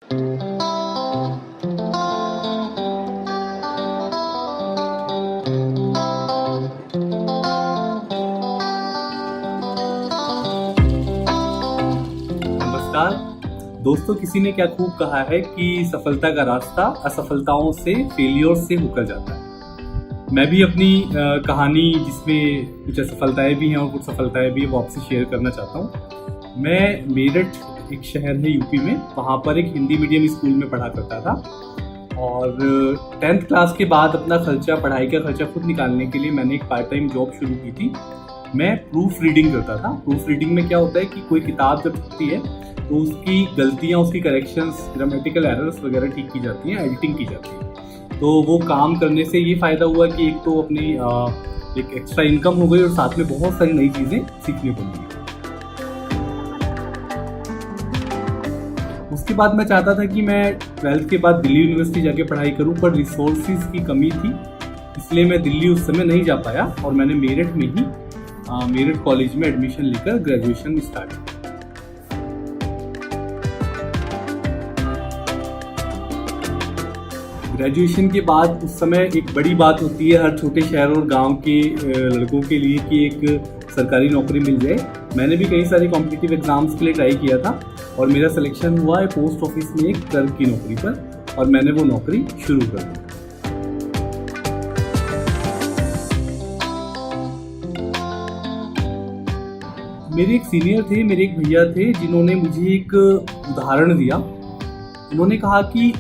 नमस्कार दोस्तों, किसी ने क्या खूब कहा है कि सफलता का रास्ता असफलताओं से, फेलियर से होकर जाता है। मैं भी अपनी कहानी, जिसमें कुछ असफलताएं भी हैं और कुछ सफलताएं भी हैं, वो आपसे शेयर करना चाहता हूँ। मैं मेरठ, एक शहर है यूपी में, वहाँ पर एक हिंदी मीडियम स्कूल में पढ़ा करता था और 10th क्लास के बाद अपना खर्चा, पढ़ाई का खर्चा खुद निकालने के लिए मैंने एक पार्ट टाइम जॉब शुरू की थी। मैं प्रूफ रीडिंग करता था। प्रूफ रीडिंग में क्या होता है कि कोई किताब जब छपती है तो उसकी गलतियाँ, उसकी करेक्शंस, ग्रामेटिकल एरर्स वगैरह ठीक की जाती हैं, एडिटिंग की जाती है। तो वो काम करने से ये फ़ायदा हुआ कि एक तो अपनी एक एक्स्ट्रा इनकम हो गई और साथ में बहुत सारी नई चीज़ें सीखने को मिली। उसके बाद मैं चाहता था कि मैं 12th के बाद दिल्ली यूनिवर्सिटी जाके पढ़ाई करूं, पर रिसोर्सेज की कमी थी, इसलिए मैं दिल्ली उस समय नहीं जा पाया और मैंने मेरठ में ही मेरठ कॉलेज में एडमिशन लेकर ग्रेजुएशन स्टार्ट किया। ग्रेजुएशन के बाद उस समय एक बड़ी बात होती है हर छोटे शहर और गांव के लड़कों के लिए कि एक सरकारी नौकरी मिल जाए। मैंने भी कई सारे कॉम्पिटिटिव एग्जाम्स के लिए ट्राई किया था और मेरा सिलेक्शन हुआ है पोस्ट ऑफिस में एक क्लर्क की नौकरी पर और मैंने वो नौकरी शुरू कर दी। मेरे एक सीनियर थे, मेरे एक भैया थे, जिन्होंने मुझे एक उदाहरण दिया। उन्होंने कहा कि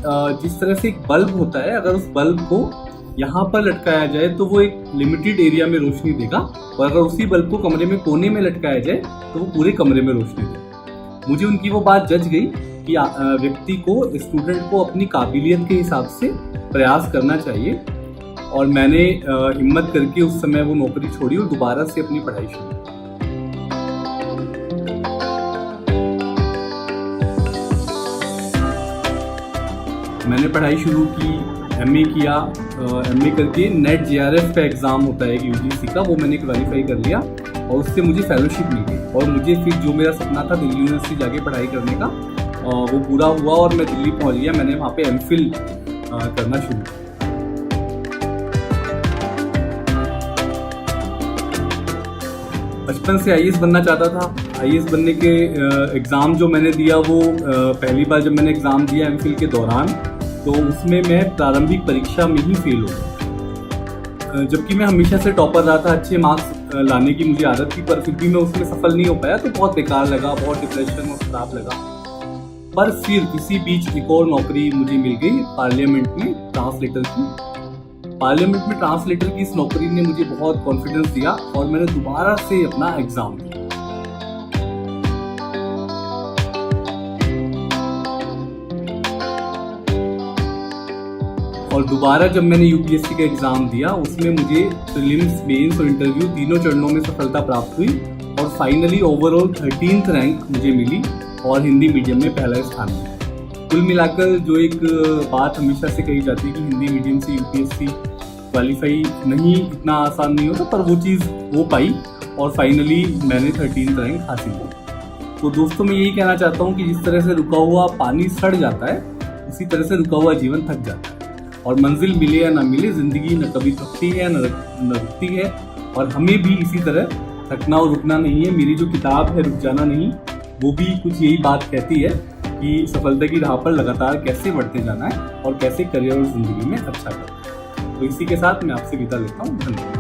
जिस तरह से एक बल्ब होता है, अगर उस बल्ब को यहाँ पर लटकाया जाए तो वो एक लिमिटेड एरिया में रोशनी देगा, और अगर उसी बल्ब को कमरे में कोने में लटकाया जाए तो वो पूरे कमरे में रोशनी देगा। मुझे उनकी वो बात जच गई कि व्यक्ति को, स्टूडेंट को अपनी काबिलियत के हिसाब से प्रयास करना चाहिए, और मैंने हिम्मत करके उस समय वो नौकरी छोड़ी और दोबारा से अपनी पढ़ाई शुरू की। मैंने पढ़ाई शुरू की, एमए किया। एमए करके नेट जेआरएफ का एग्ज़ाम होता है यूजीसी का, वो मैंने क्वालिफाई कर लिया और उससे मुझे फेलोशिप मिल गई और मुझे फिर जो मेरा सपना था दिल्ली यूनिवर्सिटी जाके पढ़ाई करने का, वो पूरा हुआ और मैं दिल्ली पहुंच गया। मैंने वहाँ पे एमफिल करना शुरू किया। बचपन से आईएएस बनना चाहता था। आईएएस बनने के एग्ज़ाम जो मैंने दिया, वो पहली बार जब मैंने एग्ज़ाम दिया एमफिल के दौरान, तो उसमें मैं प्रारंभिक परीक्षा में ही फेल हो गया। जबकि मैं हमेशा से टॉपर रहा था, अच्छे मार्क्स लाने की मुझे आदत थी, पर फिर भी मैं उसमें सफल नहीं हो पाया, तो बहुत बेकार लगा, बहुत डिप्रेशन और खराब लगा। पर फिर इसी बीच एक और नौकरी मुझे मिल गई पार्लियामेंट में ट्रांसलेटर की। पार्लियामेंट में ट्रांसलेटर की इस नौकरी ने मुझे बहुत कॉन्फिडेंस दिया और मैंने दोबारा से अपना एग्ज़ाम दिया। और दोबारा जब मैंने यूपीएससी का एग्ज़ाम दिया, उसमें मुझे प्रीलिम्स, मेंस और इंटरव्यू तीनों चरणों में सफलता प्राप्त हुई और फाइनली ओवरऑल 13th रैंक मुझे मिली और हिंदी मीडियम में पहला स्थान मिला। कुल मिलाकर जो एक बात हमेशा से कही जाती है कि हिंदी मीडियम से यूपीएससी क्वालिफाई नहीं, इतना आसान नहीं होता, पर वो चीज़ हो पाई और फाइनली मैंने 13th रैंक हासिल की। तो दोस्तों, मैं यही कहना चाहता हूँ कि जिस तरह से रुका हुआ पानी सड़ जाता है, उसी तरह से रुका हुआ जीवन थक जाता है, और मंजिल मिले या ना मिले, जिंदगी न कभी थकती है न रुकती है, और हमें भी इसी तरह थकना और रुकना नहीं है। मेरी जो किताब है रुक जाना नहीं, वो भी कुछ यही बात कहती है कि सफलता की राह पर लगातार कैसे बढ़ते जाना है और कैसे करियर और जिंदगी में अच्छा करना है। तो इसी के साथ मैं आपसे विदा लेता हूँ। धन्यवाद।